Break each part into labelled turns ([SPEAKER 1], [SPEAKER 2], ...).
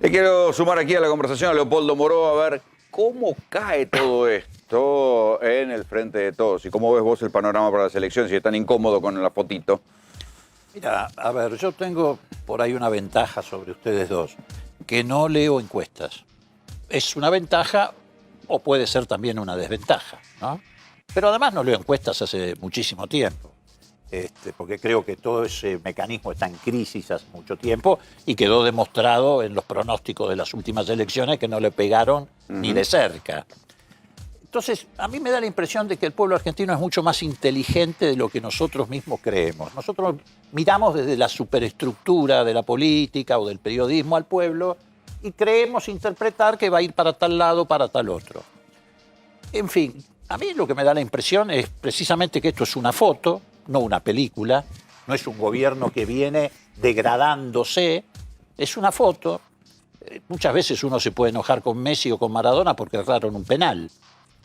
[SPEAKER 1] Quiero sumar aquí a la conversación a Leopoldo Moró a ver cómo cae todo esto en el frente de todos y cómo ves vos el panorama para la selección, si es tan incómodo con la fotito.
[SPEAKER 2] Mira, a ver, yo tengo por ahí una ventaja sobre ustedes dos, que no leo encuestas. Es una ventaja o puede ser también una desventaja, ¿no? Pero además no leo encuestas hace muchísimo tiempo, porque creo que todo ese mecanismo está en crisis hace mucho tiempo y quedó demostrado en los pronósticos de las últimas elecciones que no le pegaron ni de cerca. Entonces, a mí me da la impresión de que el pueblo argentino es mucho más inteligente de lo que nosotros mismos creemos. Nosotros miramos desde la superestructura de la política o del periodismo al pueblo y creemos interpretar que va a ir para tal lado, para tal otro. En fin, a mí lo que me da la impresión es precisamente que esto es una foto, no una película, no es un gobierno que viene degradándose, es una foto. Muchas veces uno se puede enojar con Messi o con Maradona porque erraron un penal,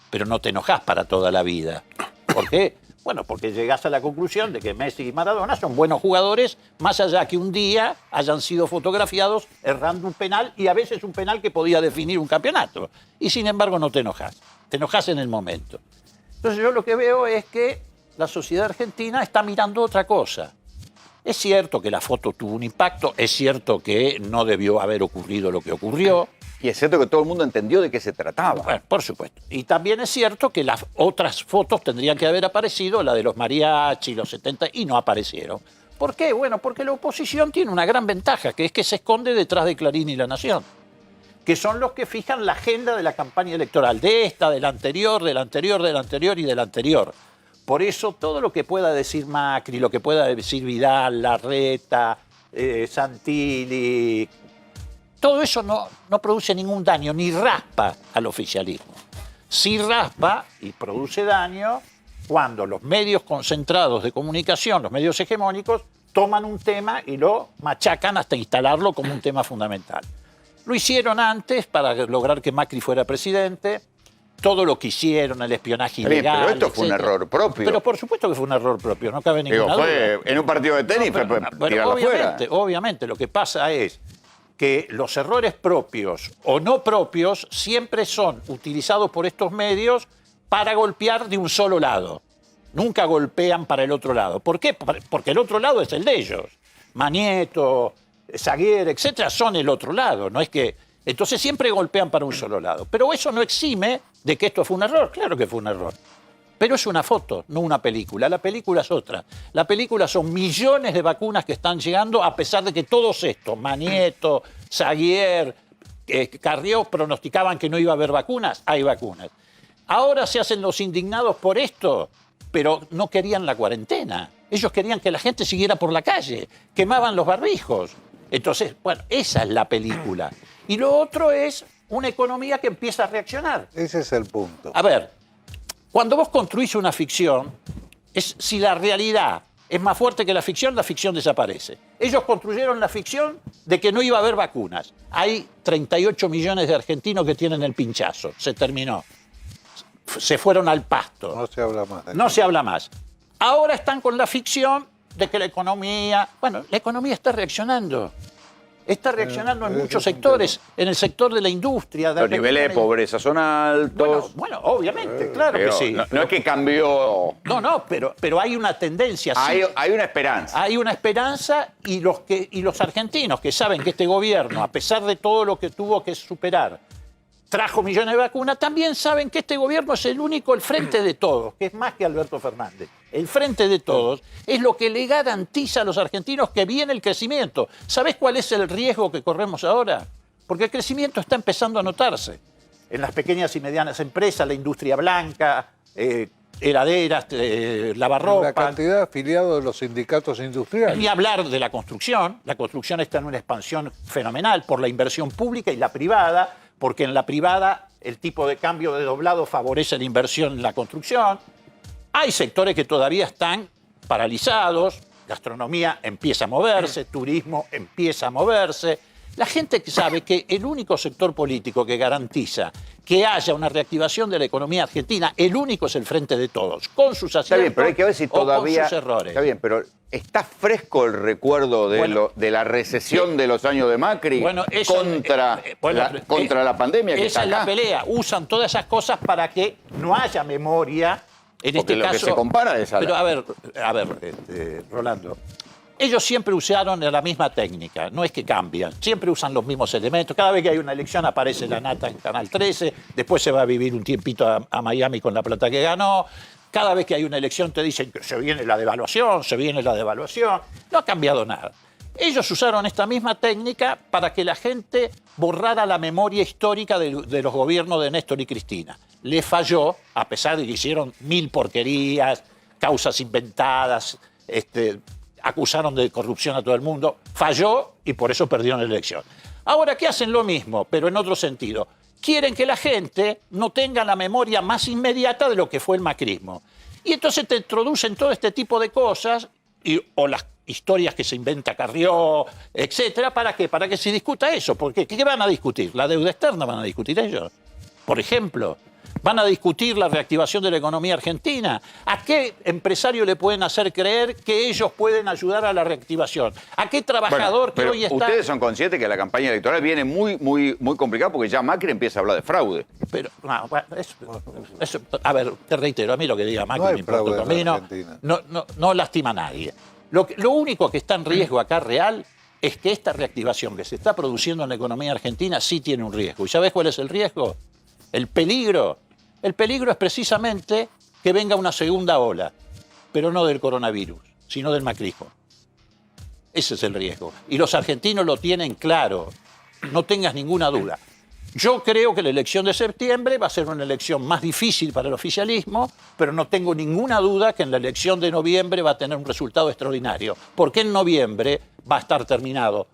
[SPEAKER 2] pero no te enojás para toda la vida. ¿Por qué? Bueno, porque llegás a la conclusión de que Messi y Maradona son buenos jugadores, más allá que un día hayan sido fotografiados errando un penal, y a veces un penal que podía definir un campeonato. Y sin embargo no te enojás en el momento. Entonces yo lo que veo es que la sociedad argentina está mirando otra cosa. Es cierto que la foto tuvo un impacto, es cierto que no debió haber ocurrido lo que ocurrió.
[SPEAKER 1] Y es cierto que todo el mundo entendió de qué se trataba.
[SPEAKER 2] Bueno, por supuesto. Y también es cierto que las otras fotos tendrían que haber aparecido, la de los mariachi, los 70, y no aparecieron. ¿Por qué? Bueno, porque la oposición tiene una gran ventaja, que es que se esconde detrás de Clarín y La Nación, que son los que fijan la agenda de la campaña electoral, de esta, de la anterior, de la anterior, de la anterior y de la anterior. Por eso todo lo que pueda decir Macri, lo que pueda decir Vidal, Larreta, Santilli, todo eso no produce ningún daño, ni raspa al oficialismo. Sí raspa y produce daño cuando los medios concentrados de comunicación, los medios hegemónicos, toman un tema y lo machacan hasta instalarlo como un tema fundamental. Lo hicieron antes para lograr que Macri fuera presidente. Todo lo que hicieron, el espionaje ilegal.
[SPEAKER 1] Pero esto fue un error propio.
[SPEAKER 2] Pero por supuesto que fue un error propio, no cabe ninguna duda.
[SPEAKER 1] En un partido de tenis fue tirarlo fuera.
[SPEAKER 2] Obviamente, lo que pasa es que los errores propios o no propios siempre son utilizados por estos medios para golpear de un solo lado. Nunca golpean para el otro lado. ¿Por qué? Porque el otro lado es el de ellos. Manieto, Zaguer, etcétera, son el otro lado. No es que... Entonces siempre golpean para un solo lado. Pero eso no exime de que esto fue un error. Claro que fue un error. Pero es una foto, no una película. La película es otra. La película son millones de vacunas que están llegando, a pesar de que todos estos, Manieto, Zaguer, Carrió, pronosticaban que no iba a haber vacunas. Hay vacunas. Ahora se hacen los indignados por esto, pero no querían la cuarentena. Ellos querían que la gente siguiera por la calle. Quemaban los barbijos. Entonces, bueno, esa es la película. Y lo otro es una economía que empieza a reaccionar.
[SPEAKER 3] Ese es el punto.
[SPEAKER 2] A ver, cuando vos construís una ficción, si la realidad es más fuerte que la ficción desaparece. Ellos construyeron la ficción de que no iba a haber vacunas. Hay 38 millones de argentinos que tienen el pinchazo. Se terminó. Se fueron al pasto.
[SPEAKER 3] No se habla más.
[SPEAKER 2] No se habla más. Ahora están con la ficción de que la economía... Bueno, la economía está reaccionando. Está reaccionando en muchos sectores, en el sector de la industria.
[SPEAKER 1] Los niveles de pobreza son altos.
[SPEAKER 2] Bueno, obviamente, claro que sí.
[SPEAKER 1] No es que cambió.
[SPEAKER 2] No, pero hay una tendencia.
[SPEAKER 1] Hay una esperanza.
[SPEAKER 2] Hay una esperanza y los argentinos que saben que este gobierno, a pesar de todo lo que tuvo que superar, trajo millones de vacunas, también saben que este gobierno es el frente de todos, que es más que Alberto Fernández. El frente de todos es lo que le garantiza a los argentinos que viene el crecimiento. ¿Sabés cuál es el riesgo que corremos ahora? Porque el crecimiento está empezando a notarse. En las pequeñas y medianas empresas, la industria blanca, heladeras, lavarropa.
[SPEAKER 3] La cantidad de afiliados de los sindicatos industriales.
[SPEAKER 2] Ni hablar de la construcción. La construcción está en una expansión fenomenal por la inversión pública y la privada, porque en la privada el tipo de cambio de doblado favorece la inversión en la construcción. Hay sectores que todavía están paralizados, gastronomía empieza a moverse, turismo empieza a moverse, La gente que sabe que el único sector político que garantiza que haya una reactivación de la economía argentina, el único es el Frente de Todos, con sus aciertos
[SPEAKER 1] Está bien, pero hay que ver si todavía...
[SPEAKER 2] o con sus errores.
[SPEAKER 1] Está bien, pero ¿está fresco el recuerdo de la recesión de los años de Macri contra la pandemia que está
[SPEAKER 2] esa es la
[SPEAKER 1] acá?
[SPEAKER 2] pelea. Usan todas esas cosas para que no haya memoria. En
[SPEAKER 1] Porque
[SPEAKER 2] este
[SPEAKER 1] lo
[SPEAKER 2] caso,
[SPEAKER 1] que se compara es
[SPEAKER 2] pero a ver, Rolando. Ellos siempre usaron la misma técnica, no es que cambian, siempre usan los mismos elementos. Cada vez que hay una elección aparece la nata en Canal 13, después se va a vivir un tiempito a Miami con la plata que ganó. Cada vez que hay una elección te dicen que se viene la devaluación, se viene la devaluación. No ha cambiado nada. Ellos usaron esta misma técnica para que la gente borrara la memoria histórica de los gobiernos de Néstor y Cristina. Le falló, a pesar de que hicieron 1000 porquerías, causas inventadas, acusaron de corrupción a todo el mundo, falló y por eso perdieron la elección. Ahora, ¿qué hacen lo mismo, pero en otro sentido? Quieren que la gente no tenga la memoria más inmediata de lo que fue el macrismo. Y entonces te introducen todo este tipo de cosas, o las historias que se inventa Carrió, etcétera. ¿Para qué? Para que se discuta eso. Porque ¿qué van a discutir? ¿La deuda externa van a discutir ellos? Por ejemplo, ¿van a discutir la reactivación de la economía argentina? ¿A qué empresario le pueden hacer creer que ellos pueden ayudar a la reactivación? ¿A qué trabajador que hoy está...?
[SPEAKER 1] Ustedes son conscientes que la campaña electoral viene muy complicada porque ya Macri empieza a hablar de fraude.
[SPEAKER 2] Pero, no, bueno, a ver, te reitero, a mí lo que diga Macri
[SPEAKER 3] No hay
[SPEAKER 2] me importa un
[SPEAKER 3] fraude en
[SPEAKER 2] comino,
[SPEAKER 3] Argentina.
[SPEAKER 2] no lastima a nadie. Lo único que está en riesgo acá real es que esta reactivación que se está produciendo en la economía argentina sí tiene un riesgo. ¿Y sabés cuál es el riesgo? El peligro es precisamente que venga una segunda ola, pero no del coronavirus, sino del macrismo. Ese es el riesgo. Y los argentinos lo tienen claro, no tengas ninguna duda. Yo creo que la elección de septiembre va a ser una elección más difícil para el oficialismo, pero no tengo ninguna duda que en la elección de noviembre va a tener un resultado extraordinario, porque en noviembre va a estar terminado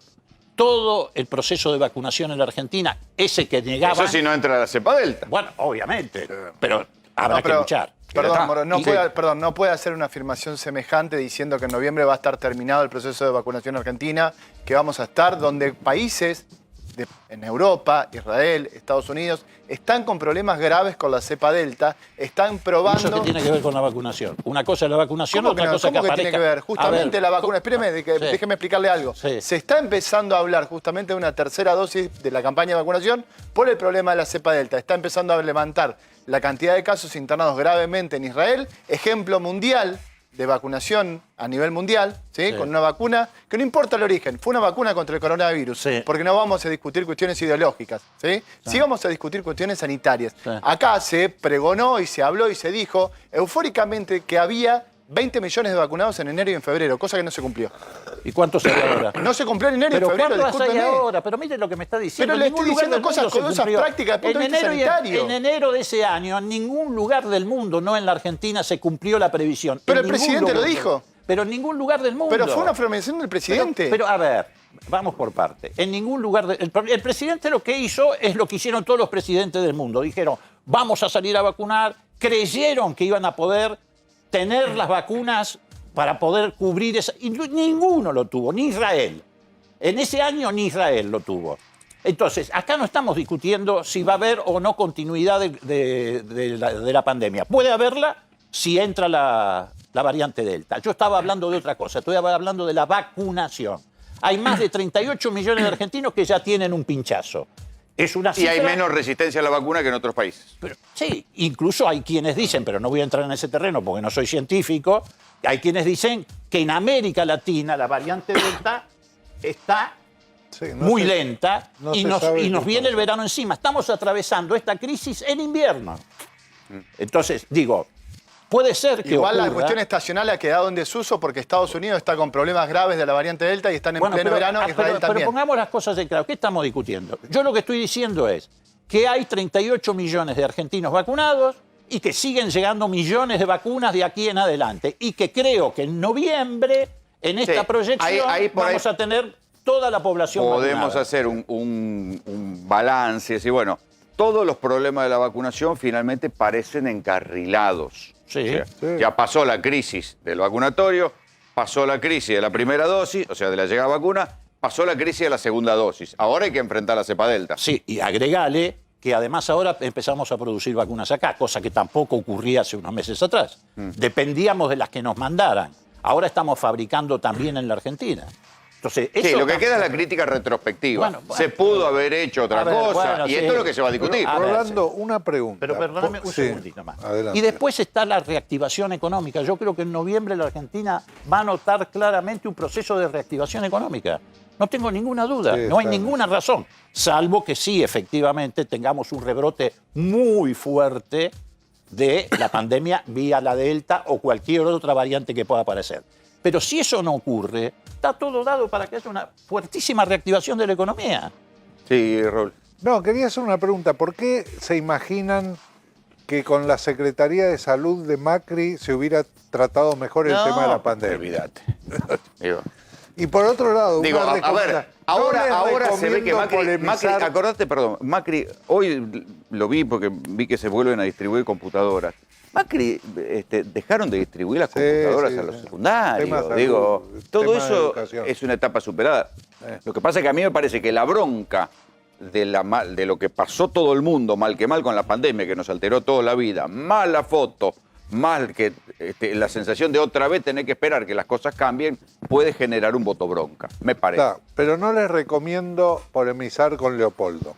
[SPEAKER 2] todo el proceso de vacunación en la Argentina, ese que negaban...
[SPEAKER 1] Eso si no entra la cepa delta.
[SPEAKER 2] Bueno, obviamente, pero habrá que luchar.
[SPEAKER 4] Perdón, Moro, no puede hacer una afirmación semejante diciendo que en noviembre va a estar terminado el proceso de vacunación en Argentina, que vamos a estar donde países en Europa, Israel, Estados Unidos, están con problemas graves con la cepa delta, están probando...
[SPEAKER 2] ¿Eso qué tiene que ver con la vacunación? Una cosa es la vacunación, otra cosa que aparezca...
[SPEAKER 4] tiene que ver? Justamente la vacuna... Espéreme, déjeme explicarle algo.
[SPEAKER 2] Sí.
[SPEAKER 4] Se está empezando a hablar justamente de una tercera dosis de la campaña de vacunación por el problema de la cepa delta. Está empezando a levantar la cantidad de casos internados gravemente en Israel, ejemplo mundial de vacunación a nivel mundial, ¿sí? Con una vacuna que no importa el origen, fue una vacuna contra el coronavirus,
[SPEAKER 2] sí.
[SPEAKER 4] Porque no vamos a discutir cuestiones ideológicas, ¿sí? Sí vamos a discutir cuestiones sanitarias.
[SPEAKER 2] Sí.
[SPEAKER 4] Acá se pregonó y se habló y se dijo eufóricamente que había 20 millones de vacunados en enero y en febrero, cosa que no se cumplió.
[SPEAKER 2] ¿Y cuántos hay ahora?
[SPEAKER 4] No se cumplió en enero y
[SPEAKER 2] Pero
[SPEAKER 4] febrero,
[SPEAKER 2] ¿cuántos hay
[SPEAKER 4] discúlpeme.
[SPEAKER 2] ahora? Pero mire lo que me está diciendo.
[SPEAKER 4] Pero le
[SPEAKER 2] En ningún
[SPEAKER 4] estoy
[SPEAKER 2] lugar
[SPEAKER 4] diciendo
[SPEAKER 2] del
[SPEAKER 4] cosas
[SPEAKER 2] mundo se
[SPEAKER 4] cosas
[SPEAKER 2] cumplió.
[SPEAKER 4] prácticas desde el punto de vista sanitario.
[SPEAKER 2] En enero de ese año, en ningún lugar del mundo, no en la Argentina, se cumplió la previsión.
[SPEAKER 4] Pero
[SPEAKER 2] En
[SPEAKER 4] el
[SPEAKER 2] ningún
[SPEAKER 4] presidente lo
[SPEAKER 2] lugar.
[SPEAKER 4] dijo.
[SPEAKER 2] Pero en ningún lugar del mundo.
[SPEAKER 4] Pero fue una afirmación del presidente.
[SPEAKER 2] Pero a ver, vamos por parte. En ningún lugar... el presidente lo que hizo es lo que hicieron todos los presidentes del mundo. Dijeron, vamos a salir a vacunar. Creyeron que iban a poder tener las vacunas para poder cubrir esa... Y ninguno lo tuvo, ni Israel. En ese año ni Israel lo tuvo. Entonces, acá no estamos discutiendo si va a haber o no continuidad de la pandemia. Puede haberla si entra la variante Delta. Yo estaba hablando de otra cosa, estoy hablando de la vacunación. Hay más de 38 millones de argentinos que ya tienen un pinchazo. Es una
[SPEAKER 1] Y
[SPEAKER 2] cifra...
[SPEAKER 1] hay menos resistencia a la vacuna que en otros países.
[SPEAKER 2] Pero, sí, incluso hay quienes dicen, pero no voy a entrar en ese terreno porque no soy científico, hay quienes dicen que en América Latina la variante Delta está
[SPEAKER 3] Sí, no
[SPEAKER 2] muy
[SPEAKER 3] se-
[SPEAKER 2] lenta
[SPEAKER 3] no
[SPEAKER 2] y
[SPEAKER 3] se
[SPEAKER 2] nos
[SPEAKER 3] sabe qué
[SPEAKER 2] viene el
[SPEAKER 3] pasa.
[SPEAKER 2] verano encima. Estamos atravesando esta crisis en invierno. Entonces, digo, puede ser que
[SPEAKER 4] Igual la
[SPEAKER 2] ocurra...
[SPEAKER 4] cuestión estacional ha quedado en desuso porque Estados Unidos está con problemas graves de la variante Delta y están en pleno verano, Israel
[SPEAKER 2] pero
[SPEAKER 4] también.
[SPEAKER 2] pongamos las cosas en claro. ¿Qué estamos discutiendo? Yo lo que estoy diciendo es que hay 38 millones de argentinos vacunados y que siguen llegando millones de vacunas de aquí en adelante. Y que creo que en noviembre, en esta
[SPEAKER 1] Sí,
[SPEAKER 2] proyección,
[SPEAKER 1] ahí por
[SPEAKER 2] vamos
[SPEAKER 1] ahí
[SPEAKER 2] a tener toda la población
[SPEAKER 1] Podemos
[SPEAKER 2] vacunada.
[SPEAKER 1] hacer un balance, decir, bueno, todos los problemas de la vacunación finalmente parecen encarrilados.
[SPEAKER 2] Sí.
[SPEAKER 1] O sea,
[SPEAKER 3] Sí.
[SPEAKER 1] ya pasó la crisis del vacunatorio, pasó la crisis de la primera dosis, o sea, de la llegada a vacuna, pasó la crisis de la segunda dosis. Ahora hay que enfrentar la cepa delta.
[SPEAKER 2] Sí, y agregale que además ahora empezamos a producir vacunas acá, cosa que tampoco ocurría hace unos meses atrás. Dependíamos de las que nos mandaran. Ahora estamos fabricando también en la Argentina. Entonces,
[SPEAKER 1] Sí,
[SPEAKER 2] eso
[SPEAKER 1] lo que queda es la crítica retrospectiva.
[SPEAKER 2] Bueno,
[SPEAKER 1] se pudo haber hecho otra
[SPEAKER 2] A ver,
[SPEAKER 1] cosa
[SPEAKER 2] bueno,
[SPEAKER 1] y
[SPEAKER 2] sí.
[SPEAKER 1] esto es lo que se va a discutir.
[SPEAKER 2] A ver,
[SPEAKER 3] Rolando, una pregunta.
[SPEAKER 2] Pero perdóname un
[SPEAKER 3] Sí,
[SPEAKER 2] segundito más.
[SPEAKER 3] adelante.
[SPEAKER 2] Y después está la reactivación económica. Yo creo que en noviembre la Argentina va a notar claramente un proceso de reactivación económica. No tengo ninguna duda,
[SPEAKER 3] Sí,
[SPEAKER 2] no hay
[SPEAKER 3] está bien.
[SPEAKER 2] ninguna razón, salvo que sí, efectivamente, tengamos un rebrote muy fuerte de la pandemia vía la Delta o cualquier otra variante que pueda aparecer. Pero si eso no ocurre, está todo dado para que haya una fuertísima reactivación de la economía.
[SPEAKER 1] Sí, Raúl.
[SPEAKER 3] No, quería hacer una pregunta. ¿Por qué se imaginan que con la Secretaría de Salud de Macri se hubiera tratado mejor el
[SPEAKER 2] No,
[SPEAKER 3] tema de la pandemia?
[SPEAKER 1] Olvídate. Digo,
[SPEAKER 3] Y por otro lado,
[SPEAKER 1] Digo,
[SPEAKER 3] una
[SPEAKER 1] a ver,
[SPEAKER 3] recomendación.
[SPEAKER 1] ahora se ve que
[SPEAKER 3] recomiendo
[SPEAKER 1] Macri,
[SPEAKER 3] polemizar.
[SPEAKER 1] acordate, perdón, Macri, hoy lo vi porque vi que se vuelven a distribuir computadoras. Macri dejaron de distribuir las
[SPEAKER 3] Sí,
[SPEAKER 1] computadoras
[SPEAKER 3] sí,
[SPEAKER 1] a los
[SPEAKER 3] sí.
[SPEAKER 1] secundarios.
[SPEAKER 3] Tema salud,
[SPEAKER 1] Digo, todo
[SPEAKER 3] tema de
[SPEAKER 1] eso
[SPEAKER 3] educación.
[SPEAKER 1] es una etapa superada. Lo que pasa es que a mí me parece que la bronca de lo que pasó todo el mundo, mal que mal con la pandemia, que nos alteró toda la vida, más la foto, más que la sensación de otra vez tener que esperar que las cosas cambien, puede generar un voto bronca, me parece.
[SPEAKER 3] Está, pero no les recomiendo polemizar con Leopoldo.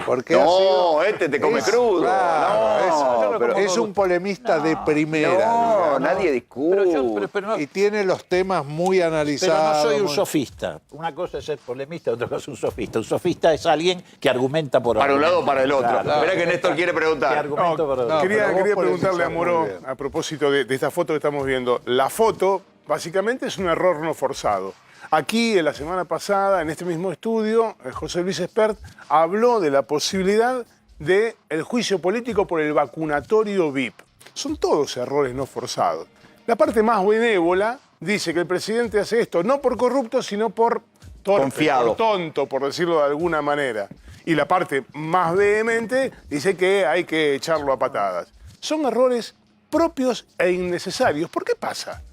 [SPEAKER 3] Porque
[SPEAKER 1] No, te come crudo.
[SPEAKER 3] Claro,
[SPEAKER 1] No, pero-
[SPEAKER 3] es un polemista de primera.
[SPEAKER 1] No,
[SPEAKER 3] digamos,
[SPEAKER 1] nadie discute.
[SPEAKER 2] Pero
[SPEAKER 3] Y tiene los temas muy
[SPEAKER 2] Pero
[SPEAKER 3] analizados.
[SPEAKER 2] no soy un
[SPEAKER 3] muy-
[SPEAKER 2] sofista. Una cosa es ser polemista, otra cosa es un sofista. Un sofista es alguien que argumenta por
[SPEAKER 1] Para un lado o
[SPEAKER 2] argumento.
[SPEAKER 1] para el otro.
[SPEAKER 2] Claro.
[SPEAKER 1] Espera que Néstor quiere
[SPEAKER 2] Que
[SPEAKER 1] preguntar.
[SPEAKER 2] argumento por
[SPEAKER 3] no,
[SPEAKER 2] otro.
[SPEAKER 3] pero
[SPEAKER 5] Quería
[SPEAKER 3] vos
[SPEAKER 5] preguntarle a
[SPEAKER 3] polemizás
[SPEAKER 5] Moró,
[SPEAKER 3] muy bien.
[SPEAKER 5] a propósito de esta foto que estamos viendo. La foto, básicamente, es un error no forzado. Aquí, en la semana pasada, en este mismo estudio, José Luis Espert habló de la posibilidad del juicio político por el vacunatorio VIP. Son todos errores no forzados. La parte más benévola dice que el presidente hace esto no por corrupto, sino por torpe,
[SPEAKER 1] Confiado.
[SPEAKER 5] por tonto, por decirlo de alguna manera. Y la parte más vehemente dice que hay que echarlo a patadas. Son errores propios e innecesarios. ¿Por qué pasa?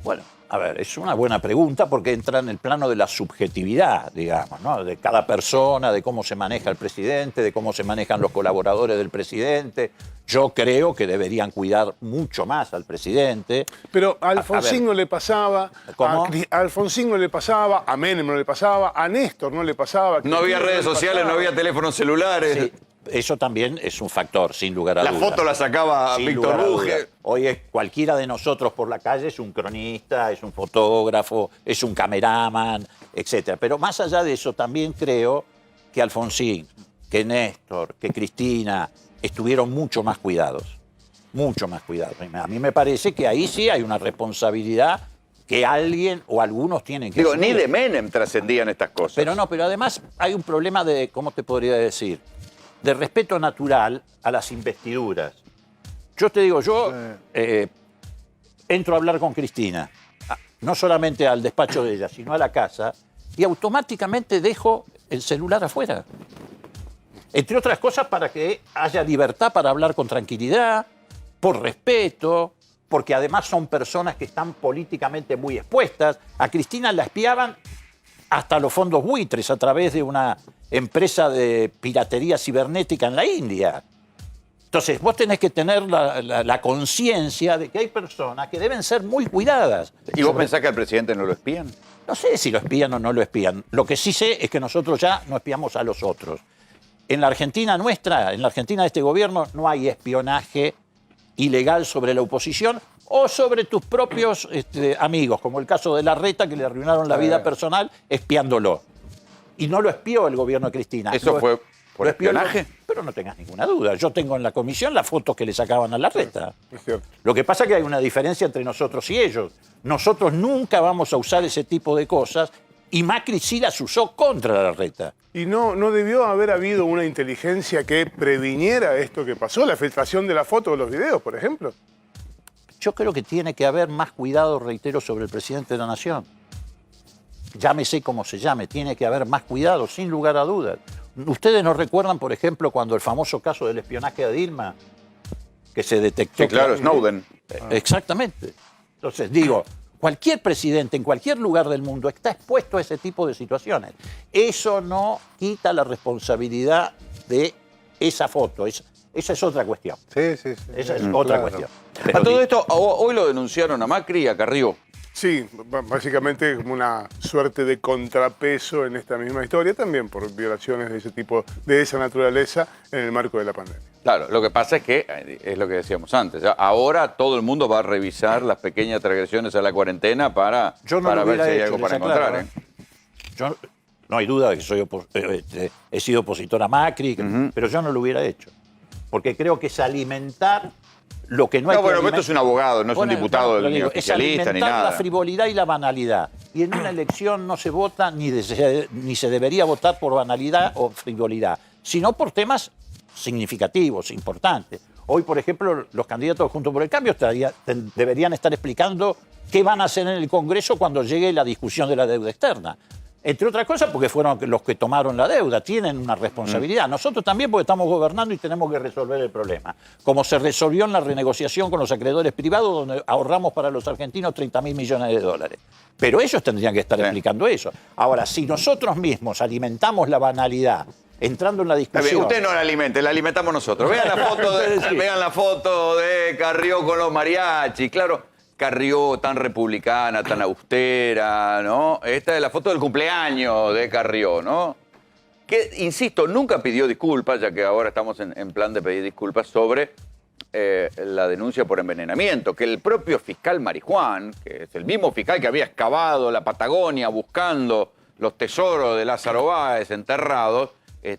[SPEAKER 2] Bueno, a ver, es una buena pregunta porque entra en el plano de la subjetividad, digamos, ¿no? De cada persona, de cómo se maneja el presidente, de cómo se manejan los colaboradores del presidente. Yo creo que deberían cuidar mucho más al presidente.
[SPEAKER 5] Pero a
[SPEAKER 2] A
[SPEAKER 5] Alfonsín
[SPEAKER 2] ver.
[SPEAKER 5] no le pasaba,
[SPEAKER 2] ¿Cómo?
[SPEAKER 5] a Alfonsín no le pasaba, a Menem no le pasaba, a Néstor no le pasaba.
[SPEAKER 1] No había redes sociales, no había teléfonos celulares.
[SPEAKER 2] Sí, eso también es un factor, sin lugar a
[SPEAKER 1] La
[SPEAKER 2] dudas.
[SPEAKER 1] foto la sacaba
[SPEAKER 2] Sin
[SPEAKER 1] Víctor
[SPEAKER 2] lugar a
[SPEAKER 1] Buge.
[SPEAKER 2] dudas. Hoy es cualquiera de nosotros por la calle es un cronista, es un fotógrafo, es un cameraman, etc. Pero más allá de eso, también creo que Alfonsín, que Néstor, que Cristina estuvieron mucho más cuidados. Mucho más cuidados. A mí me parece que ahí sí hay una responsabilidad que alguien o algunos tienen que
[SPEAKER 1] Digo, ni
[SPEAKER 2] asumir.
[SPEAKER 1] de Menem trascendían estas cosas.
[SPEAKER 2] Pero no, pero además hay un problema de, ¿cómo te podría decir? De respeto natural a las investiduras. Yo te digo, yo entro a hablar con Cristina, no solamente al despacho de ella, sino a la casa, y automáticamente dejo el celular afuera. Entre otras cosas para que haya libertad para hablar con tranquilidad, por respeto, porque además son personas que están políticamente muy expuestas. A Cristina la espiaban hasta los fondos buitres a través de una empresa de piratería cibernética en la India. Entonces, vos tenés que tener la conciencia de que hay personas que deben ser muy cuidadas.
[SPEAKER 1] ¿Y vos pensás que al presidente no lo espían?
[SPEAKER 2] No sé si lo espían o no lo espían. Lo que sí sé es que nosotros ya no espiamos a los otros. En la Argentina nuestra, en la Argentina de este gobierno, no hay espionaje ilegal sobre la oposición o sobre tus propios amigos, como el caso de Larreta, que le arruinaron la vida personal espiándolo. Y no lo espió el gobierno de Cristina.
[SPEAKER 1] ¿Eso
[SPEAKER 2] Lo-
[SPEAKER 1] fue por
[SPEAKER 2] lo espió el-
[SPEAKER 1] espionaje?
[SPEAKER 2] Pero no tengas ninguna duda. Yo tengo en la comisión las fotos que le sacaban a Larreta.
[SPEAKER 5] Es cierto.
[SPEAKER 2] Lo que pasa es que hay una diferencia entre nosotros y ellos. Nosotros nunca vamos a usar ese tipo de cosas y Macri sí las usó contra Larreta.
[SPEAKER 5] ¿Y no debió haber habido una inteligencia que previniera esto que pasó? La filtración de la foto o los videos, por ejemplo.
[SPEAKER 2] Yo creo que tiene que haber más cuidado, reitero, sobre el presidente de la Nación. Llámese como se llame, tiene que haber más cuidado, sin lugar a dudas. ¿Ustedes no recuerdan, por ejemplo, cuando el famoso caso del espionaje a Dilma, que se detectó?
[SPEAKER 1] Sí, claro, Snowden.
[SPEAKER 2] Exactamente. Entonces, digo, Cualquier presidente en cualquier lugar del mundo está expuesto a ese tipo de situaciones. Eso no quita la responsabilidad de esa foto. Esa es otra cuestión.
[SPEAKER 3] Sí.
[SPEAKER 2] Esa es otra
[SPEAKER 3] Claro.
[SPEAKER 2] cuestión.
[SPEAKER 1] A
[SPEAKER 2] Pero
[SPEAKER 1] todo esto, hoy lo denunciaron a Macri y a Carrió.
[SPEAKER 5] Sí, básicamente como una suerte de contrapeso en esta misma historia, también por violaciones de ese tipo, de esa naturaleza, en el marco de la pandemia.
[SPEAKER 1] Claro, lo que pasa es que, es lo que decíamos antes, ahora todo el mundo va a revisar las pequeñas transgresiones a la cuarentena para
[SPEAKER 2] Yo no
[SPEAKER 1] ver
[SPEAKER 2] lo
[SPEAKER 1] si
[SPEAKER 2] hubiera
[SPEAKER 1] hay
[SPEAKER 2] hecho,
[SPEAKER 1] algo
[SPEAKER 2] les
[SPEAKER 1] para
[SPEAKER 2] aclaro,
[SPEAKER 1] encontrar.
[SPEAKER 2] Yo, no hay duda de que he sido opositor a Macri, pero yo no lo hubiera hecho. Porque creo que es alimentar lo que no hay
[SPEAKER 1] No,
[SPEAKER 2] que
[SPEAKER 1] bueno, pero
[SPEAKER 2] alimentar.
[SPEAKER 1] esto es un abogado, no es un
[SPEAKER 2] Bueno,
[SPEAKER 1] diputado
[SPEAKER 2] pero
[SPEAKER 1] ni
[SPEAKER 2] digo, es
[SPEAKER 1] oficialista ni
[SPEAKER 2] alimentar
[SPEAKER 1] nada.
[SPEAKER 2] la frivolidad y la banalidad. Y en una elección no se vota ni se debería votar por banalidad o frivolidad, sino por temas significativos, importantes. Hoy, por ejemplo, los candidatos Juntos por el Cambio deberían estar explicando qué van a hacer en el Congreso cuando llegue la discusión de la deuda externa. Entre otras cosas porque fueron los que tomaron la deuda, tienen una responsabilidad. Nosotros también porque estamos gobernando y tenemos que resolver el problema. Como se resolvió en la renegociación con los acreedores privados, donde ahorramos para los argentinos 30.000 millones de dólares. Pero ellos tendrían que estar explicando eso. Ahora, si nosotros mismos alimentamos la banalidad, entrando en la discusión...
[SPEAKER 1] Usted no la alimente, la alimentamos nosotros. Vean la foto de Carrió con los mariachis, claro. Carrió tan republicana, tan austera, ¿no? Esta es la foto del cumpleaños de Carrió, ¿no? Que, insisto, nunca pidió disculpas, ya que ahora estamos en plan de pedir disculpas sobre la denuncia por envenenamiento, que el propio fiscal Marijuán, que es el mismo fiscal que había excavado la Patagonia buscando los tesoros de Lázaro Báez enterrados, le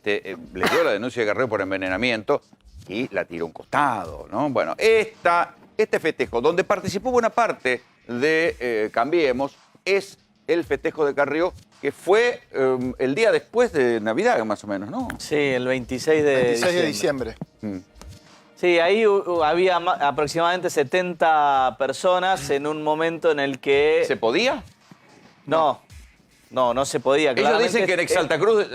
[SPEAKER 1] dio la denuncia de Carrió por envenenamiento y la tiró a un costado, ¿no? Bueno, este festejo, donde participó buena parte de Cambiemos, es el festejo de Carrió, que fue el día después de Navidad, más o menos, ¿no?
[SPEAKER 6] Sí, el 26 de
[SPEAKER 4] 26 de diciembre.
[SPEAKER 6] Sí, ahí había aproximadamente 70 personas en un momento en el que...
[SPEAKER 1] ¿Se podía?
[SPEAKER 6] No se podía.
[SPEAKER 1] Ellos
[SPEAKER 6] claramente.
[SPEAKER 1] dicen que en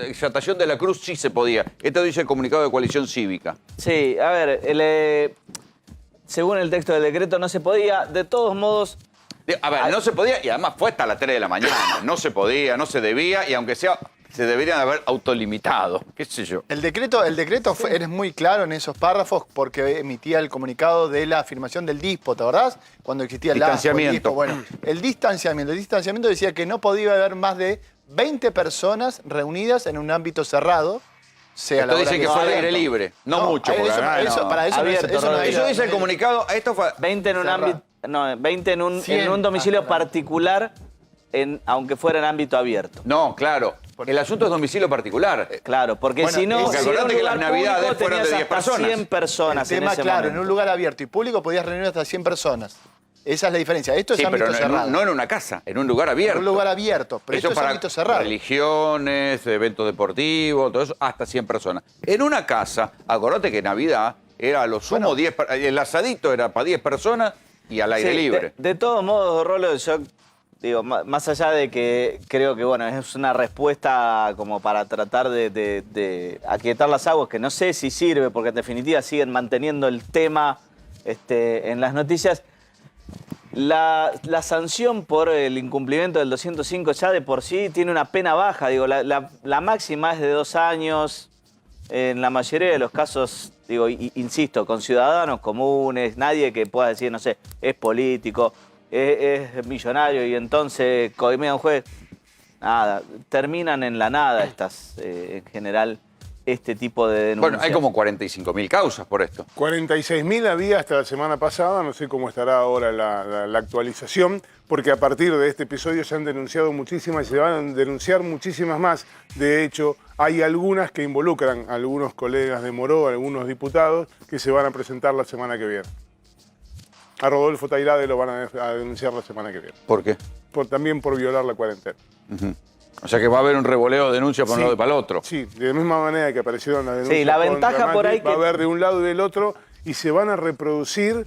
[SPEAKER 1] Exaltación de la Cruz sí se podía. Esto dice el comunicado de Coalición Cívica.
[SPEAKER 6] Sí, a ver, según el texto del decreto no se podía. De todos modos...
[SPEAKER 1] A ver, no se podía y además fue hasta las 3 de la mañana. No se podía, no se debía y aunque sea, se deberían haber autolimitado. ¿Qué sé yo?
[SPEAKER 4] El decreto eres muy claro en esos párrafos porque emitía el comunicado de la afirmación del DISPO, ¿te acordás? Cuando existía el
[SPEAKER 1] Distanciamiento.
[SPEAKER 4] DISPO. Bueno, el distanciamiento decía que no podía haber más de 20 personas reunidas en un ámbito cerrado.
[SPEAKER 1] Esto dice que fue al aire libre, no mucho. Porque
[SPEAKER 4] para eso
[SPEAKER 6] Abierto,
[SPEAKER 4] eso no
[SPEAKER 1] eso dice el comunicado. Esto fue
[SPEAKER 6] 20 en un
[SPEAKER 4] cerrado.
[SPEAKER 6] ámbito... No, 20 en un
[SPEAKER 4] 100,
[SPEAKER 6] domicilio particular, aunque fuera en ámbito abierto.
[SPEAKER 1] No, claro. El asunto es domicilio particular.
[SPEAKER 6] Claro, porque
[SPEAKER 4] Bueno,
[SPEAKER 6] si no,
[SPEAKER 1] porque
[SPEAKER 6] si era un
[SPEAKER 1] acordate que
[SPEAKER 6] lugar
[SPEAKER 1] las Navidades
[SPEAKER 6] público,
[SPEAKER 1] fueron de
[SPEAKER 6] tenías
[SPEAKER 1] 10
[SPEAKER 6] hasta
[SPEAKER 1] personas.
[SPEAKER 6] 100 personas
[SPEAKER 4] El
[SPEAKER 6] en
[SPEAKER 4] tema,
[SPEAKER 6] ese
[SPEAKER 4] claro,
[SPEAKER 6] momento.
[SPEAKER 4] en un lugar abierto y público podías reunir hasta 100 personas. Esa es la diferencia. Esto es
[SPEAKER 1] Sí,
[SPEAKER 4] ámbito
[SPEAKER 1] pero
[SPEAKER 4] cerrado.
[SPEAKER 1] no en una casa, en un lugar abierto.
[SPEAKER 4] En un lugar abierto, pero
[SPEAKER 1] Eso
[SPEAKER 4] esto es
[SPEAKER 1] para
[SPEAKER 4] ámbito cerrado.
[SPEAKER 1] religiones, eventos deportivos, todo eso, hasta 100 personas. En una casa, acordate que Navidad era a lo sumo 10, el asadito era para 10 personas y al aire
[SPEAKER 6] Sí,
[SPEAKER 1] libre.
[SPEAKER 6] De todos modos, Rolo, yo digo, más allá de que creo que bueno, es una respuesta como para tratar de aquietar las aguas, que no sé si sirve, porque en definitiva siguen manteniendo el tema en las noticias. La sanción por el incumplimiento del 205 ya de por sí tiene una pena baja. Digo, la máxima es de 2 años. En la mayoría de los casos, digo, insisto, con ciudadanos comunes, nadie que pueda decir, no sé, es político, es millonario y entonces coimea a un juez. Nada, terminan en la nada estas, en general, este tipo de denuncias.
[SPEAKER 1] Bueno, hay como 45.000 causas por esto.
[SPEAKER 5] 46.000 había hasta la semana pasada, no sé cómo estará ahora la actualización, porque a partir de este episodio se han denunciado muchísimas y se van a denunciar muchísimas más. De hecho, hay algunas que involucran a algunos colegas de Moró, a algunos diputados, que se van a presentar la semana que viene. A Rodolfo Tairade lo van a denunciar la semana que viene.
[SPEAKER 1] ¿Por qué?
[SPEAKER 5] También por violar la cuarentena.
[SPEAKER 1] O sea que va a haber un revoleo de denuncias por un lado y para el otro.
[SPEAKER 5] Sí, de la misma manera que aparecieron las denuncias.
[SPEAKER 6] Sí, la
[SPEAKER 5] contra
[SPEAKER 6] ventaja por
[SPEAKER 5] Macri,
[SPEAKER 6] ahí
[SPEAKER 5] va a
[SPEAKER 6] que-
[SPEAKER 5] haber de un lado y del otro y se van a reproducir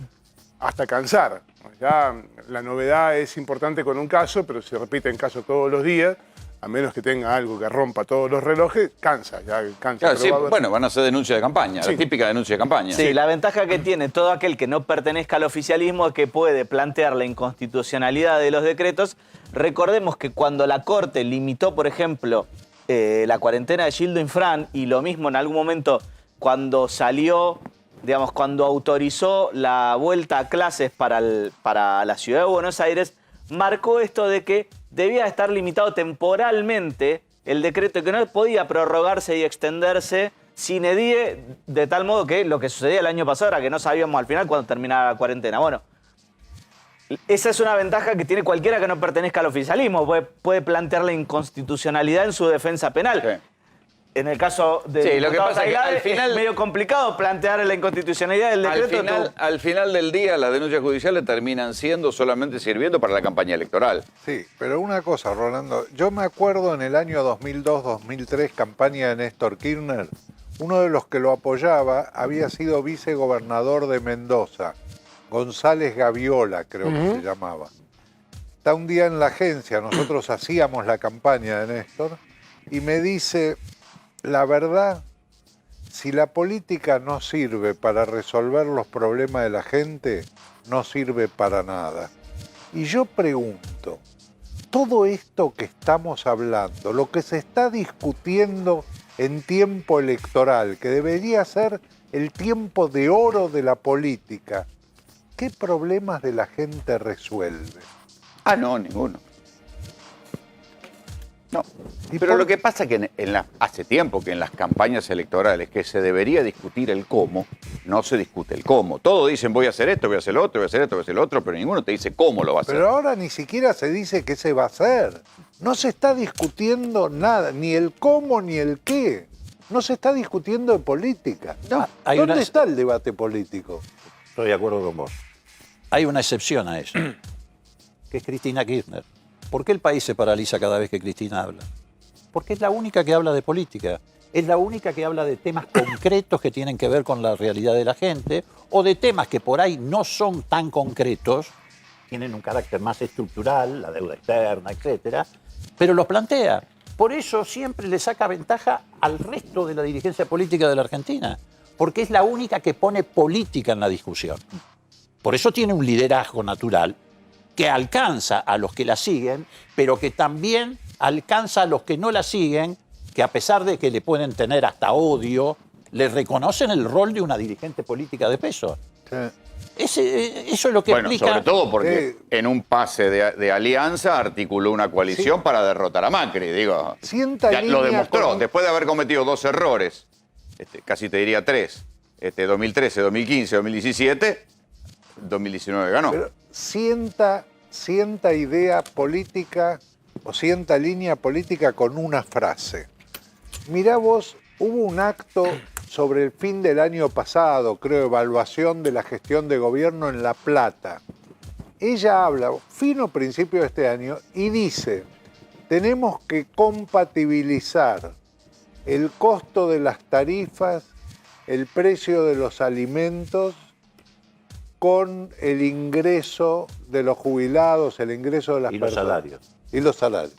[SPEAKER 5] hasta cansar. Ya la novedad es importante con un caso, pero se repiten casos todos los días. a menos que tenga algo que rompa todos los relojes, cansa, ya cansa.
[SPEAKER 1] Claro,
[SPEAKER 5] pero
[SPEAKER 1] sí,
[SPEAKER 5] va a haber-
[SPEAKER 1] bueno, van a hacer denuncia de campaña,
[SPEAKER 5] Sí.
[SPEAKER 1] la típica denuncia de campaña.
[SPEAKER 6] Sí, la ventaja que tiene todo aquel que no pertenezca al oficialismo es que puede plantear la inconstitucionalidad de los decretos. Recordemos que cuando la Corte limitó, por ejemplo, la cuarentena de Gildo Infran, y lo mismo en algún momento cuando salió, digamos, cuando autorizó la vuelta a clases para la ciudad de Buenos Aires, marcó esto de que debía estar limitado temporalmente el decreto, que no podía prorrogarse y extenderse sine die, de tal modo que lo que sucedía el año pasado era que no sabíamos al final cuándo terminaba la cuarentena. Bueno, esa es una ventaja que tiene cualquiera que no pertenezca al oficialismo. Puede plantear la inconstitucionalidad en su defensa penal.
[SPEAKER 1] Sí.
[SPEAKER 6] En el caso de
[SPEAKER 1] Sí, lo que pasa es que al final-
[SPEAKER 6] es medio complicado plantear la inconstitucionalidad del decreto.
[SPEAKER 1] Al final del día, las denuncias judiciales terminan siendo solamente sirviendo para la campaña electoral.
[SPEAKER 3] Sí, pero una cosa, Rolando. Yo me acuerdo en el año 2002-2003, campaña de Néstor Kirchner, uno de los que lo apoyaba había sido vicegobernador de Mendoza, González Gaviola, creo que se llamaba. Está un día en la agencia, nosotros hacíamos la campaña de Néstor, y me dice, la verdad, si la política no sirve para resolver los problemas de la gente, no sirve para nada. Y yo pregunto, todo esto que estamos hablando, lo que se está discutiendo en tiempo electoral, que debería ser el tiempo de oro de la política, ¿qué problemas de la gente resuelve?
[SPEAKER 1] Ah, no, ninguno. No.
[SPEAKER 3] ¿Y
[SPEAKER 1] Pero
[SPEAKER 3] por-
[SPEAKER 1] lo que pasa es que hace tiempo que en las campañas electorales que se debería discutir el cómo, no se discute el cómo. Todos dicen voy a hacer esto, voy a hacer lo otro, voy a hacer esto, voy a hacer lo otro, pero ninguno te dice cómo lo va a hacer.
[SPEAKER 3] Pero ahora ni siquiera se dice qué se va a hacer. No se está discutiendo nada, ni el cómo ni el qué. No se está discutiendo de política.
[SPEAKER 2] No, hay
[SPEAKER 3] ¿Dónde
[SPEAKER 2] una-
[SPEAKER 3] está el debate político?
[SPEAKER 2] Estoy de acuerdo con vos. Hay una excepción a eso, que es Cristina Kirchner. ¿Por qué el país se paraliza cada vez que Cristina habla? Porque es la única que habla de política. Es la única que habla de temas concretos que tienen que ver con la realidad de la gente o de temas que por ahí no son tan concretos, tienen un carácter más estructural, la deuda externa, etcétera, pero los plantea. Por eso siempre le saca ventaja al resto de la dirigencia política de la Argentina, porque es la única que pone política en la discusión. Por eso tiene un liderazgo natural que alcanza a los que la siguen, pero que también alcanza a los que no la siguen, que a pesar de que le pueden tener hasta odio, le reconocen el rol de una dirigente política de peso. Eso es lo que
[SPEAKER 1] Bueno,
[SPEAKER 2] explica...
[SPEAKER 1] sobre todo porque en un pase de alianza articuló una coalición para derrotar a Macri, digo.
[SPEAKER 3] Sienta
[SPEAKER 1] Ya lo
[SPEAKER 3] línea
[SPEAKER 1] demostró,
[SPEAKER 3] con-
[SPEAKER 1] después de haber cometido 2 errores, casi te diría 3, 2013, 2015, 2017, 2019 ganó.
[SPEAKER 3] Pero sienta idea política o sienta línea política con una frase. Mirá vos, hubo un acto sobre el fin del año pasado, creo, evaluación de la gestión de gobierno en La Plata. Ella habla, fino principio de este año, y dice, tenemos que compatibilizar el costo de las tarifas, el precio de los alimentos, con el ingreso de los jubilados, el ingreso de las
[SPEAKER 2] Y los
[SPEAKER 3] personas.
[SPEAKER 2] salarios.
[SPEAKER 3] Y los salarios.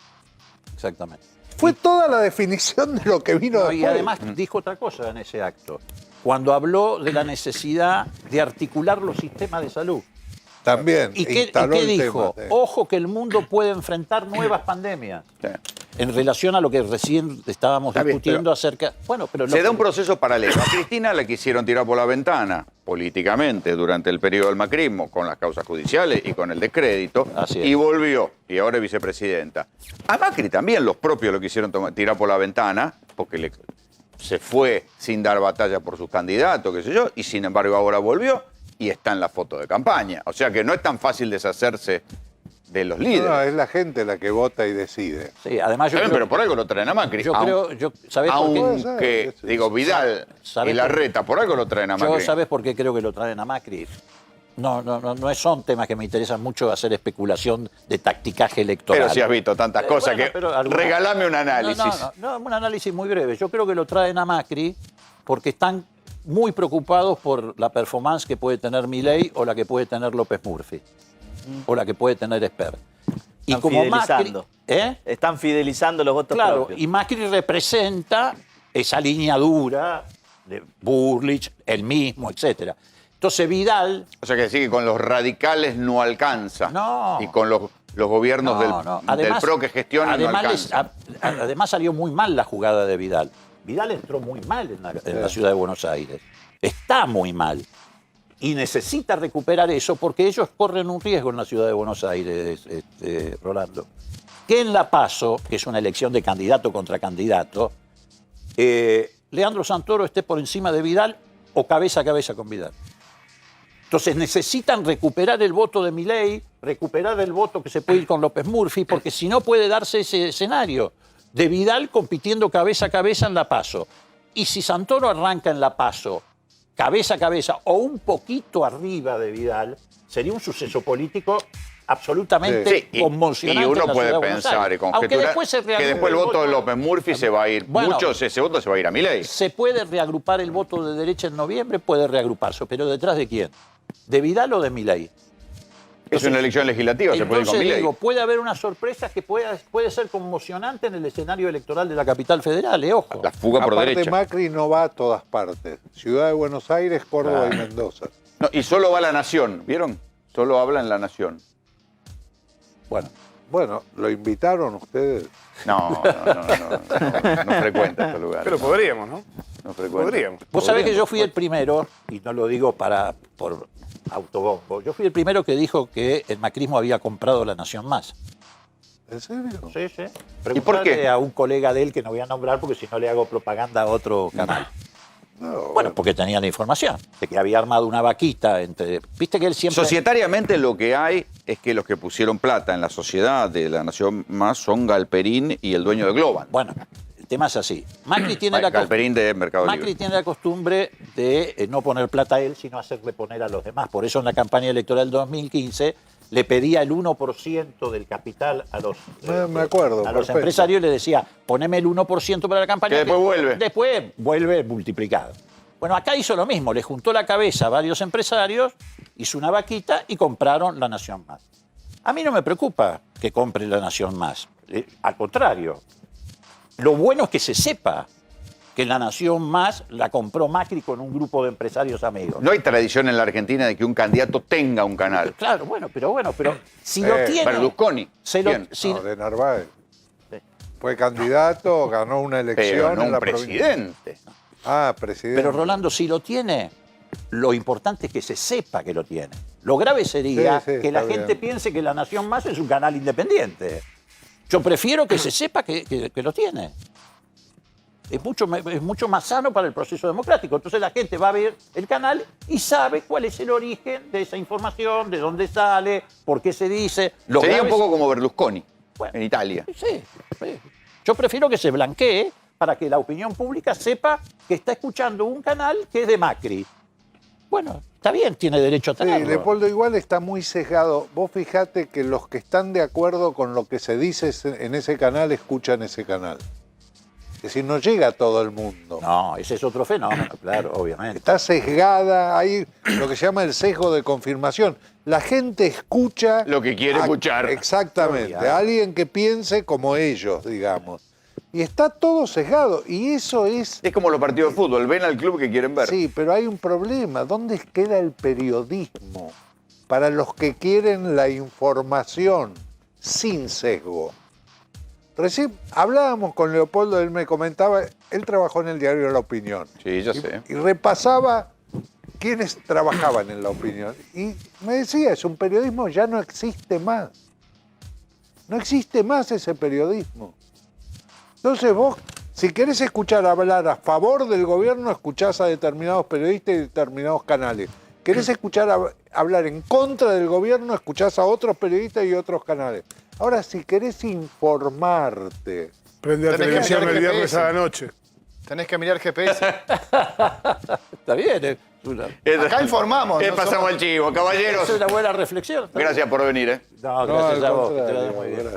[SPEAKER 2] Exactamente.
[SPEAKER 3] Fue toda la definición de lo que vino
[SPEAKER 2] No,
[SPEAKER 3] después.
[SPEAKER 2] y además dijo otra cosa en ese acto, cuando habló de la necesidad de articular los sistemas de salud.
[SPEAKER 3] También
[SPEAKER 2] ¿Y qué
[SPEAKER 3] instaló el
[SPEAKER 2] dijo?
[SPEAKER 3] tema.
[SPEAKER 2] Ojo que el mundo puede enfrentar nuevas pandemias.
[SPEAKER 1] Sí.
[SPEAKER 2] En relación a lo que recién estábamos
[SPEAKER 1] Está bien,
[SPEAKER 2] discutiendo acerca... Bueno, pero lo
[SPEAKER 1] Se da
[SPEAKER 2] que-
[SPEAKER 1] un proceso paralelo. A Cristina la quisieron tirar por la ventana políticamente durante el periodo del macrismo, con las causas judiciales y con el descrédito,
[SPEAKER 2] Así es.
[SPEAKER 1] y volvió, y ahora es vicepresidenta. A Macri también los propios lo quisieron tirar por la ventana, porque se fue sin dar batalla por sus candidatos, qué sé yo, y sin embargo ahora volvió y está en la foto de campaña. O sea que no es tan fácil deshacerse de los líderes.
[SPEAKER 3] No, es la gente la que vota y decide.
[SPEAKER 2] Sí, además yo
[SPEAKER 1] Está bien,
[SPEAKER 2] creo-
[SPEAKER 1] pero por algo lo traen a Macri.
[SPEAKER 2] Yo creo... ¿Sabés por qué?
[SPEAKER 3] Puede ser,
[SPEAKER 1] Aunque,
[SPEAKER 3] eso.
[SPEAKER 1] digo, Vidal
[SPEAKER 2] ¿Sabés
[SPEAKER 1] y Larreta, por algo lo traen a
[SPEAKER 2] Yo,
[SPEAKER 1] Macri.
[SPEAKER 2] ¿sabes por qué creo que lo traen a Macri? No son temas que me interesan mucho hacer especulación de tacticaje electoral.
[SPEAKER 1] Pero si has visto tantas cosas
[SPEAKER 2] Bueno,
[SPEAKER 1] que...
[SPEAKER 2] pero alguna-
[SPEAKER 1] Regálame un análisis.
[SPEAKER 2] No, un análisis muy breve. Yo creo que lo traen a Macri porque están muy preocupados por la performance que puede tener Milei o la que puede tener López Murphy o la que puede tener Esper. Y
[SPEAKER 6] Están
[SPEAKER 2] como Macri,
[SPEAKER 6] fidelizando. Están fidelizando los votos
[SPEAKER 2] claro,
[SPEAKER 6] propios.
[SPEAKER 2] y Macri representa esa línea dura de Burlich, el mismo, etcétera. Entonces Vidal,
[SPEAKER 1] O sea que decir que con los radicales no alcanza.
[SPEAKER 2] No.
[SPEAKER 1] Y con los gobiernos del PRO que gestionan no
[SPEAKER 2] además,
[SPEAKER 1] alcanza.
[SPEAKER 2] además salió muy mal la jugada de Vidal. Vidal entró muy mal en la ciudad de Buenos Aires. Está muy mal. Y necesita recuperar eso porque ellos corren un riesgo en la ciudad de Buenos Aires, Rolando. Que en la PASO, que es una elección de candidato contra candidato, Leandro Santoro esté por encima de Vidal o cabeza a cabeza con Vidal. Entonces necesitan recuperar el voto de Milei, recuperar el voto que se puede ir con López Murphy, porque si no puede darse ese escenario de Vidal compitiendo cabeza a cabeza en la PASO. Y si Santoro arranca en la PASO cabeza a cabeza o un poquito arriba de Vidal, sería un suceso político absolutamente
[SPEAKER 1] Sí,
[SPEAKER 2] conmocionante.
[SPEAKER 1] y
[SPEAKER 2] en
[SPEAKER 1] uno
[SPEAKER 2] la
[SPEAKER 1] puede
[SPEAKER 2] ciudad de Buenos
[SPEAKER 1] pensar
[SPEAKER 2] Aires.
[SPEAKER 1] y conjeturar
[SPEAKER 2] Aunque después se
[SPEAKER 1] que
[SPEAKER 2] reagrupe
[SPEAKER 1] después el voto de López Murphy se va a ir.
[SPEAKER 2] Bueno,
[SPEAKER 1] ese voto se va a ir a Milei.
[SPEAKER 2] se puede reagrupar el voto de derecha en noviembre, puede reagruparse, pero ¿detrás de quién? ¿De Vidal o de Milei?
[SPEAKER 1] Es una elección legislativa, se puede ir con
[SPEAKER 2] Entonces
[SPEAKER 1] Milei.
[SPEAKER 2] digo, puede haber una sorpresa que puede ser conmocionante en el escenario electoral de la capital federal, ojo.
[SPEAKER 1] La fuga por
[SPEAKER 3] Aparte,
[SPEAKER 1] derecha.
[SPEAKER 3] Macri no va a todas partes. Ciudad de Buenos Aires, Córdoba y Mendoza.
[SPEAKER 1] No, y solo va a La Nación, ¿vieron? Solo habla en La Nación.
[SPEAKER 2] Bueno,
[SPEAKER 3] Bueno, ¿lo invitaron ustedes?
[SPEAKER 1] No frecuenta estos lugares.
[SPEAKER 5] Pero podríamos, ¿no?
[SPEAKER 1] No frecuenta.
[SPEAKER 5] Podríamos.
[SPEAKER 2] vos sabés que yo fui el primero, y no lo digo por autobombo, yo fui el primero que dijo que el macrismo había comprado La Nación Más.
[SPEAKER 3] ¿En serio?
[SPEAKER 2] Sí, sí.
[SPEAKER 1] ¿Y por qué?
[SPEAKER 2] Preguntale a un colega de él que no voy a nombrar porque si no le hago propaganda a otro canal.
[SPEAKER 3] No,
[SPEAKER 2] Bueno, porque tenía la información de que había armado una vaquita entre... Viste que él siempre...
[SPEAKER 1] Societariamente lo que hay es que los que pusieron plata en la sociedad de La Nación Más son Galperín y el dueño de Globan.
[SPEAKER 2] Bueno, el tema es así. Macri tiene
[SPEAKER 1] Galperín de Mercado
[SPEAKER 2] Macri
[SPEAKER 1] Libre.
[SPEAKER 2] tiene la costumbre de no poner plata a él, sino hacerle poner a los demás. Por eso en la campaña electoral 2015 le pedía el 1% del capital a los,
[SPEAKER 3] me acuerdo,
[SPEAKER 2] a los
[SPEAKER 3] perfecto.
[SPEAKER 2] empresarios y le decía, poneme el 1% para la campaña.
[SPEAKER 1] Que después vuelve.
[SPEAKER 2] Después vuelve multiplicado. Bueno, acá hizo lo mismo, le juntó la cabeza a varios empresarios, hizo una vaquita y compraron La Nación Más. A mí no me preocupa que compre La Nación Más. Al contrario, lo bueno es que se sepa que La Nación Más la compró Macri con un grupo de empresarios amigos.
[SPEAKER 1] No hay tradición en la Argentina de que un candidato tenga un canal.
[SPEAKER 2] Claro, pero si lo tiene...
[SPEAKER 1] Berlusconi.
[SPEAKER 2] se lo-
[SPEAKER 1] ¿Quién?
[SPEAKER 2] si-
[SPEAKER 3] No, de Narváez.
[SPEAKER 2] Sí.
[SPEAKER 3] Fue candidato, ganó una elección
[SPEAKER 1] Pero no
[SPEAKER 3] en
[SPEAKER 1] un
[SPEAKER 3] la provincia.
[SPEAKER 1] presidente.
[SPEAKER 3] Ah, presidente.
[SPEAKER 2] Pero Rolando, si lo tiene, lo importante es que se sepa que lo tiene. Lo grave sería
[SPEAKER 3] Sí, sí,
[SPEAKER 2] que la
[SPEAKER 3] está
[SPEAKER 2] gente
[SPEAKER 3] bien.
[SPEAKER 2] piense que La Nación Más es un canal independiente. Yo prefiero que se sepa que lo tiene. Es mucho más sano para el proceso democrático. Entonces la gente va a ver el canal y sabe cuál es el origen de esa información, de dónde sale, por qué se dice. Lo
[SPEAKER 1] Sería un
[SPEAKER 2] grave
[SPEAKER 1] poco como Berlusconi
[SPEAKER 2] Bueno.
[SPEAKER 1] en Italia.
[SPEAKER 2] Sí, sí. Yo prefiero que se blanquee para que la opinión pública sepa que está escuchando un canal que es de Macri. Bueno, está bien, tiene derecho a
[SPEAKER 3] Sí,
[SPEAKER 2] tenerlo.
[SPEAKER 3] Leopoldo, igual está muy sesgado. Vos fijate que los que están de acuerdo con lo que se dice en ese canal escuchan ese canal. Es decir, no llega a todo el mundo.
[SPEAKER 2] No, ese es otro fenómeno, claro, obviamente.
[SPEAKER 3] Está sesgada, hay lo que se llama el sesgo de confirmación. La gente escucha...
[SPEAKER 1] Lo que quiere escuchar.
[SPEAKER 3] Exactamente,
[SPEAKER 2] Obvio.
[SPEAKER 3] a alguien que piense como ellos, digamos. Y está todo sesgado, y eso es...
[SPEAKER 1] Es como los partidos de fútbol, ven al club que quieren ver.
[SPEAKER 3] Sí, pero hay un problema. ¿Dónde queda el periodismo para los que quieren la información sin sesgo? Recién hablábamos con Leopoldo, él me comentaba, él trabajó en el diario La Opinión.
[SPEAKER 1] Sí, ya
[SPEAKER 3] Y-
[SPEAKER 1] sé.
[SPEAKER 3] Y repasaba quiénes trabajaban en La Opinión. Y me decía, es un periodismo, ya no existe más. No existe más ese periodismo. Entonces vos, si querés escuchar hablar a favor del gobierno, escuchás a determinados periodistas y determinados canales. Querés escuchar hablar en contra del gobierno, escuchás a otros periodistas y otros canales. Ahora, si querés informarte,
[SPEAKER 5] Prende la
[SPEAKER 4] Tenés que
[SPEAKER 5] televisión
[SPEAKER 4] mirar
[SPEAKER 5] el viernes
[SPEAKER 4] GPS.
[SPEAKER 5] a la noche.
[SPEAKER 4] Tenés que mirar GPS.
[SPEAKER 2] Está bien,
[SPEAKER 4] Acá informamos. no
[SPEAKER 1] pasamos
[SPEAKER 4] somos-
[SPEAKER 1] el chivo,
[SPEAKER 2] es
[SPEAKER 1] caballeros.
[SPEAKER 2] una buena reflexión.
[SPEAKER 1] Gracias por venir.
[SPEAKER 2] No,
[SPEAKER 3] no,
[SPEAKER 2] gracias
[SPEAKER 3] al
[SPEAKER 2] a vos. Que te
[SPEAKER 3] contrario,
[SPEAKER 2] vaya muy bien.
[SPEAKER 3] gracias.